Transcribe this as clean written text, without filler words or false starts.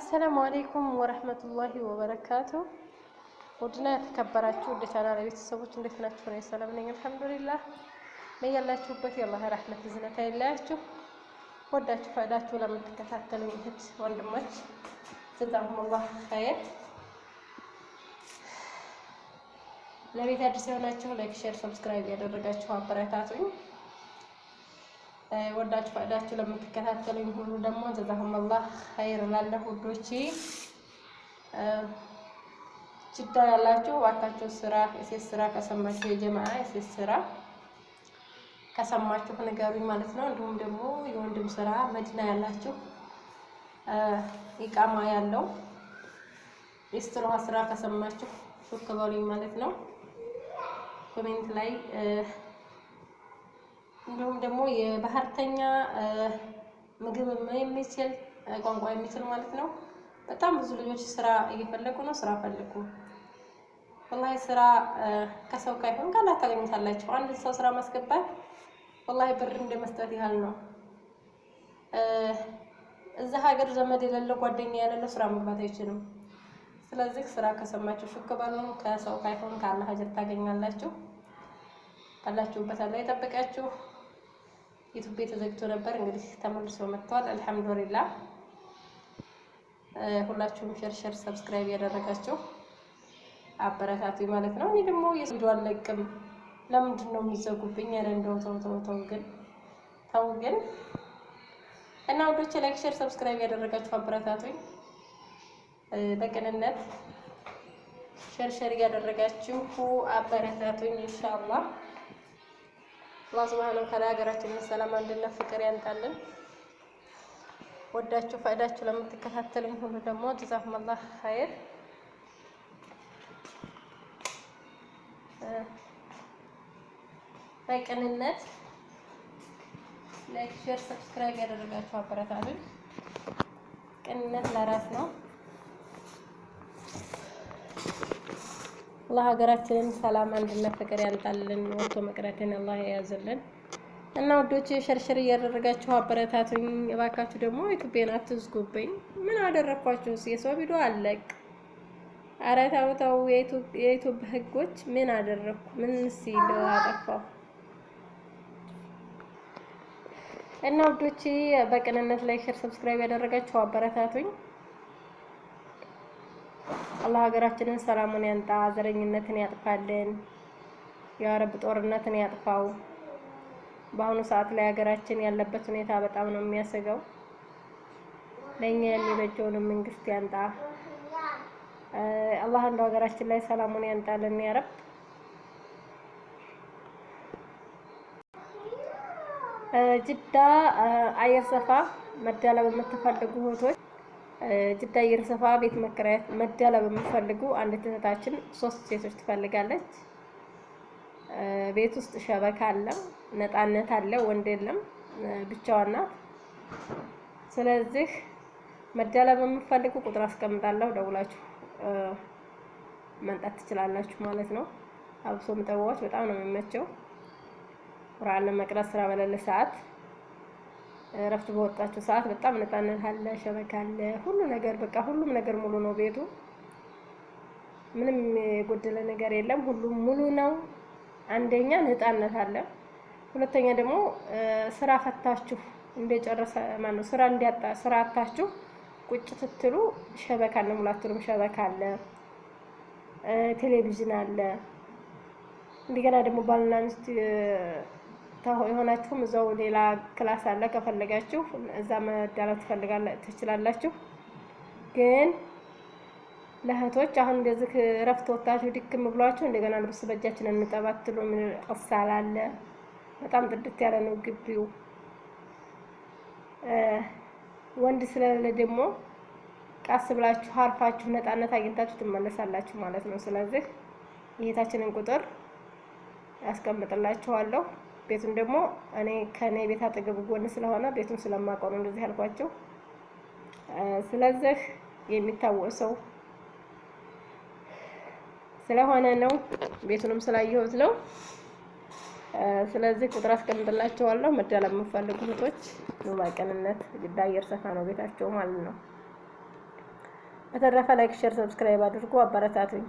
አሰላሙ አለይኩም ወረህመቱላሂ ወበረካቱ። ውድና የተከበራችሁ ወደ ቻናል ቤተሰቦች እንዴት ናችሁ? ነው ሰላም ነኝ አልሐምዱሊላህ። በያላችሁበት የአላህ ረህመት ዝነት አይለያችሁ። ወዳችሁ ፈዳችሁ ለምትከታተሉኝ እህት ወንድሞች ጀዛኩሙላህ ኸይር። ለቤት አዲስ የሆናችሁ ላይክ፣ ሼር፣ ሰብስክራይብ ያደረጋችሁ አበረታቱኝ። ወዳችሁ ፈዳችሁ ለምትከታተሉኝ ሁሉ ደግሞ ጀዛኩሙላህ ኸይር ላለሁ ውዶቼ። ጅዳ ያላችሁ ዋካችሁ ስራ የሴት ስራ ከሰማችሁ የጀማዓ የሴት ስራ ከሰማችሁ ንገሩኝ ማለት ነው። እንዲሁም ደግሞ የወንድም ስራ መዲና ያላችሁ ኢቃማ ያለው የስትሮሃ ስራ ከሰማችሁ ሹክ በሉኝ ማለት ነው ኮሜንት ላይ። እንዲሁም ደግሞ የባህርተኛ ምግብ የሚችል ቋንቋ የሚችል ማለት ነው። በጣም ብዙ ልጆች ስራ እየፈለጉ ነው። ስራ ፈልጉ። ወላሂ ስራ ከሰው ካይሆን ካላ ታገኙታላችሁ። አንድ ሰው ስራ ማስገባት ወላሂ ብር እንደመስጠት ያህል ነው። እዛ ሀገር ዘመድ የሌለው ጓደኛ የሌለው ስራ መግባት አይችልም። ስለዚህ ስራ ከሰማችሁ ሹክ በሉ። ከሰው ካይሆን ካላ ሀጀር ታገኛላችሁ። ባላችሁበት አላህ ይጠብቃችሁ። ዩቲዩብ ተዘግቶ ነበር፣ እንግዲህ ተመልሶ መጥቷል። አልሐምዱሊላህ። ሁላችሁም ሼር ሰብስክራይብ ያደረጋችሁ አበረታቱኝ ማለት ነው። እኔ ደግሞ የቪዲዮ አልለቅም። ለምንድን ነው የሚዘጉብኝ? ኧረ እንደው ተው ግን እና ወዶቼ ላይክ፣ ሼር፣ ሰብስክራይብ ያደረጋችሁ አበረታቱኝ በቅንነት ሼር ያደረጋችሁ አበረታቱኝ ኢንሻአላህ። አላህ ሱብሃነሁ ወተዓላ ሀገራችንን ሰላም፣ አንድነት፣ ፍቅር ያንጣልን። ወዳችሁ ፈዳችሁ ለምትከታተሉኝ ሁሉ ደግሞ ጀዛኩሙላህ ኸይር። በቅንነት ላይክ፣ ሼር፣ ሰብስክራይብ ያደረጋችሁ አበረታቱኝ። ቅንነት ለራስ ነው። አላህ ሀገራችንን ሰላም፣ አንድነት፣ ፍቅር ያንጣልን። ወጥቶ መቅረትን አላህ ያያዝልን። እና ወዶቼ ሸርሸር እያደረጋችሁ አበረታቱኝ እባካችሁ። ደግሞ ዩቲዩብን አትዝጉብኝ። ምን አደረኳችሁ? የሰው ቪዲዮ አለቅ። ኧረ ተው የዩቲዩብ ህጎች ምን አደረኩ? ምን ሲል አጠፋው? እና ወዶቼ በቅንነት ላይ ሼር ሰብስክራይብ ያደረጋችሁ አበረታቱኝ። አላህ ሀገራችንን ሰላሙን ያንጣ፣ ዘረኝነትን ያጥፋልን፣ ያ ረብ ጦርነትን ያጥፋው። በአሁኑ ሰዓት ላይ ሀገራችን ያለበት ሁኔታ በጣም ነው የሚያሰጋው። ለኛ የሚበጀውን መንግስት ያንጣ አላህ። እንደው ሀገራችን ላይ ሰላሙን ያንጣልን ያ ረብ። ጅዳ አየር ሰፋ መዳለብ የምትፈልጉ እህቶች ጅዳ አየር ሰፋ ቤት መከራየት መዳለብ የምትፈልጉ አንድ እህታችን 3 ሴቶች ትፈልጋለች። ቤት ውስጥ ሸበካ አለ፣ ነፃነት አለ፣ ወንድ የለም፣ ብቻዋን ናት። ስለዚህ መዳለብ የምትፈልጉ ቁጥር አስቀምጣለሁ፣ ደውላችሁ መንጣት ትችላላችሁ ማለት ነው። አብሶ ምጠዋዎች በጣም ነው የሚመቸው። ቁርአን ለመቅራት ስራ በሌለ ሰዓት፣ እረፍት በወጣችሁ ሰዓት በጣም ነፃነት አለ፣ ሸበካ አለ፣ ሁሉ ነገር በቃ ሁሉም ነገር ሙሉ ነው። ቤቱ ምንም የጎደለ ነገር የለም፣ ሁሉም ሙሉ ነው። አንደኛ ነፃነት አለ፣ ሁለተኛ ደግሞ ስራ ፈታችሁ እንደጨረሰ ማነው ስራ እንዲያጣ ስራ አጣችሁ ቁጭ ትትሉ ሸበካ ነው ሙላቱም ሸበካ አለ፣ ቴሌቪዥን አለ። እንደገና ደግሞ ባልና ሚስት የሆናችሁም እዛው ሌላ ክላስ አለ፣ ከፈለጋችሁ እዛ መዳላት ትችላላችሁ። ግን ለእህቶች አሁን እንደዚህ እረፍት ወጣችሁ ድክም ብሏችሁ እንደገና ልብስ በእጃችን እንጠባትሉ ምን ቀሳል አለ። በጣም ጥድት ያለ ነው ግቢው። ወንድ ስለሌለ ደግሞ ቃስ ብላችሁ አርፋችሁ ነፃነት አግኝታችሁ ትመለሳላችሁ ማለት ነው። ስለዚህ የእህታችንን ቁጥር ያስቀምጥላችኋለሁ። ቤቱን ደግሞ እኔ ከኔ ቤት አጠገብ ጎን ስለሆነ ቤቱን ስለማውቀው ነው እንደዚህ ያልኳችሁ። ስለዚህ የሚታወቅ ሰው ስለሆነ ነው፣ ቤቱንም ስላየሁት ነው። ስለዚህ ቁጥር አስቀምጥላችኋለሁ። መዳለም የምትፈልጉ እህቶች ነው በቅንነት ጅዳ አየር ሰፋ ነው ቤታቸው ማለት ነው። በተረፈ ላይክ፣ ሼር፣ ሰብስክራይብ አድርጉ፣ አበረታቱኝ።